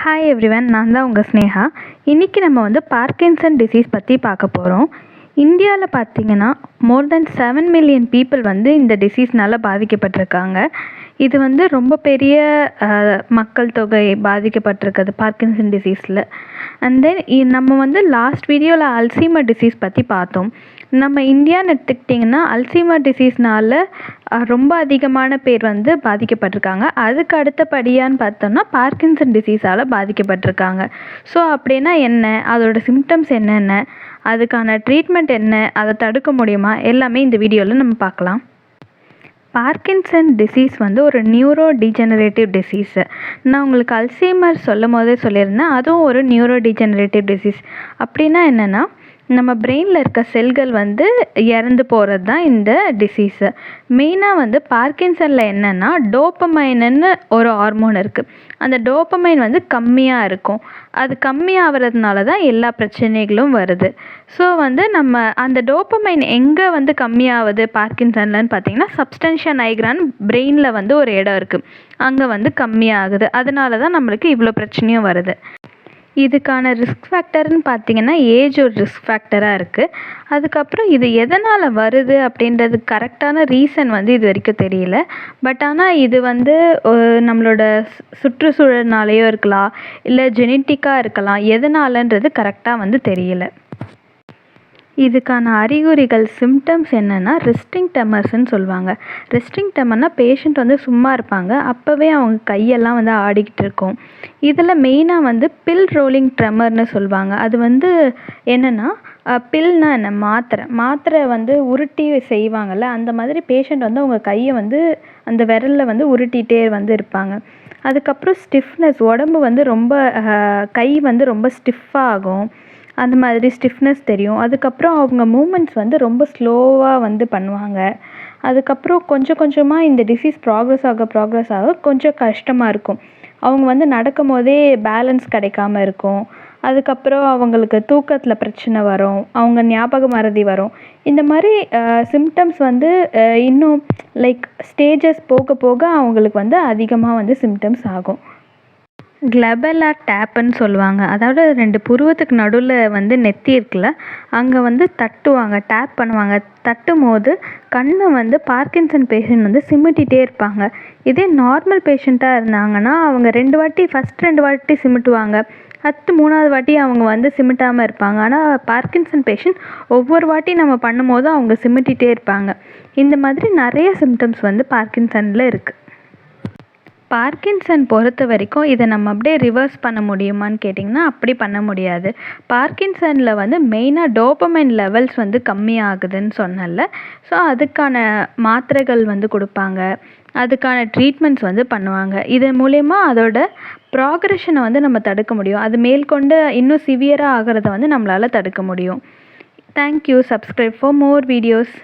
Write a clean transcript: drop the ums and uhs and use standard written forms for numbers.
Hi everyone, நான் தான் உங்கள் ஸ்னேகா. இன்றைக்கி நம்ம பார்க்கின்சன் டிசீஸ் பற்றி பார்க்க போகிறோம். இந்தியாவில் பார்த்திங்கன்னா மோர் தென் 7 மில்லியன் பீப்புள் இந்த டிசீஸ்னால் பாதிக்கப்பட்டிருக்காங்க. இது ரொம்ப பெரிய மக்கள் தொகை பாதிக்கப்பட்டிருக்குது பார்க்கின்சன் டிசீஸில். அண்ட் தென் நம்ம லாஸ்ட் வீடியோவில் அல்சீமர் டிசீஸ் பற்றி பார்த்தோம். நம்ம இந்தியான்னு எடுத்துக்கிட்டிங்கன்னா அல்சீமர் டிசீஸ்னால் ரொம்ப அதிகமான பேர் பாதிக்கப்பட்டிருக்காங்க. அதுக்கு அடுத்தபடியான்னு பார்த்தோம்னா பார்க்கின்சன் டிசீஸால் பாதிக்கப்பட்டிருக்காங்க. ஸோ அப்படின்னா என்ன, அதோட சிம்டம்ஸ் என்னென்ன, அதுக்கான ட்ரீட்மெண்ட் என்ன, அதை தடுக்க முடியுமா, எல்லாமே இந்த வீடியோவில் நம்ம பார்க்கலாம். பார்க்கின்சன் டிசீஸ் ஒரு நியூரோ டீஜெனரேட்டிவ் டிசீஸு. நான் உங்களுக்கு அல்சீமர் சொல்லும் போதே சொல்லியிருந்தேன், அதுவும் ஒரு நியூரோ டீஜெனரேட்டிவ் டிசீஸ். அப்படின்னா என்னென்னா, நம்ம பிரெயினில் இருக்க செல்கள் இறந்து போகிறது தான் இந்த டிசீஸு. மெயினாக பார்க்கின்சனில் என்னென்னா டோப்பமைன்னு ஒரு ஹார்மோன் இருக்குது. அந்த டோப்பமைன் கம்மியாக இருக்கும். அது கம்மியாகிறதுனால தான் எல்லா பிரச்சனைகளும் வருது. ஸோ நம்ம அந்த டோப்பமைன் எங்கே கம்மியாகுது பார்க்கின்சன்லன்னு பார்த்தீங்கன்னா, சப்ஸ்டன்ஷியா நைக்ரான்னு பிரெயினில் ஒரு இடம் இருக்குது, அங்கே கம்மியாகுது. அதனால தான் நம்மளுக்கு இவ்வளோ பிரச்சனையும் வருது. இதுக்கான ரிஸ்க் ஃபேக்டர்னு பார்த்திங்கன்னா ஏஜ் ஒரு ரிஸ்க் ஃபேக்டராக இருக்குது. அதுக்கப்புறம் இது எதனால் வருது அப்படின்றது கரெக்டான ரீசன் இது வரைக்கும் தெரியல. பட் ஆனால் இது நம்மளோட சுற்றுச்சூழல்னாலேயோ இருக்கலாம், இல்லை ஜெனட்டிக்காக இருக்கலாம். எதனாலன்றது கரெக்டாக தெரியல. இதுக்கான அறிகுறிகள் சிம்டம்ஸ் என்னென்னா ரெஸ்டிங் டெமர்ஸ்ன்னு சொல்லுவாங்க. ரெஸ்டிங் டெமர்னால் பேஷண்ட் சும்மா இருப்பாங்க, அப்போவே அவங்க கையெல்லாம் ஆடிக்கிட்டு இருக்கும். இதில் மெயினாக பில் ரோலிங் ட்ரெமர்னு சொல்லுவாங்க. அது என்னென்னா, பில்னால் என்ன, மாத்திரை உருட்டி செய்வாங்கள்ல, அந்த மாதிரி பேஷண்ட் அவங்க கையை அந்த விரலில் உருட்டிகிட்டே இருப்பாங்க. அதுக்கப்புறம் ஸ்டிஃப்னஸ், உடம்பு ரொம்ப கை ரொம்ப ஸ்டிஃபாக ஆகும். அந்த மாதிரி ஸ்டிஃப்னஸ் தெரியும். அதுக்கப்புறம் அவங்க மூமெண்ட்ஸ் ரொம்ப ஸ்லோவாக பண்ணுவாங்க. அதுக்கப்புறம் கொஞ்சம் கொஞ்சமாக இந்த டிசீஸ் ப்ராக்ரஸ் ஆக கொஞ்சம் கஷ்டமாக இருக்கும். அவங்க நடக்கும் போதே பேலன்ஸ் கிடைக்காம இருக்கும். அதுக்கப்புறம் அவங்களுக்கு தூக்கத்தில் பிரச்சனை வரும், அவங்க ஞாபக மறதி வரும். இந்த மாதிரி சிம்டம்ஸ் இன்னும் லைக் ஸ்டேஜஸ் போக போக அவங்களுக்கு அதிகமாக சிம்டம்ஸ் ஆகும். கிளபெல்லா டேப்புன்னு சொல்லுவாங்க. அதாவது 2 புருவத்துக்கு நடுவில் நெத்தி இருக்குல்ல, அங்கே தட்டுவாங்க, டேப் பண்ணுவாங்க. தட்டும் போது கண்ணை பார்க்கின்சன் பேஷண்ட் சிமிட்டிகிட்டே இருப்பாங்க. இதே நார்மல் பேஷண்ட்டாக இருந்தாங்கன்னா அவங்க 2 வாட்டி, ஃபஸ்ட் 2 வாட்டி சிமிட்டுவாங்க, அடுத்து 3ஆவது வாட்டி அவங்க சிமிட்டாமல் இருப்பாங்க. ஆனால் பார்க்கின்சன் பேஷண்ட் ஒவ்வொரு வாட்டி நம்ம பண்ணும் போதும் அவங்க சிமிட்டிகிட்டே இருப்பாங்க. இந்த மாதிரி நிறைய சிம்டம்ஸ் பார்க்கின்சனில் இருக்குது. பார்க்கின்சன் பொறுத்த வரைக்கும் இதை நம்ம அப்படியே ரிவர்ஸ் பண்ண முடியுமான்னு கேட்டிங்கன்னா அப்படி பண்ண முடியாது. பார்க்கின்சனில் மெயினாக டோப்பமைன் லெவல்ஸ் கம்மியாகுதுன்னு சொன்னல. ஸோ அதுக்கான மாத்திரைகள் கொடுப்பாங்க, அதுக்கான ட்ரீட்மெண்ட்ஸ் பண்ணுவாங்க. இதன் மூலயமா அதோட ப்ராக்ரெஷனை நம்ம தடுக்க முடியும். அது மேற்கொண்டு இன்னும் சிவியராக ஆகிறத நம்மளால் தடுக்க முடியும். Thank you. Subscribe for more videos.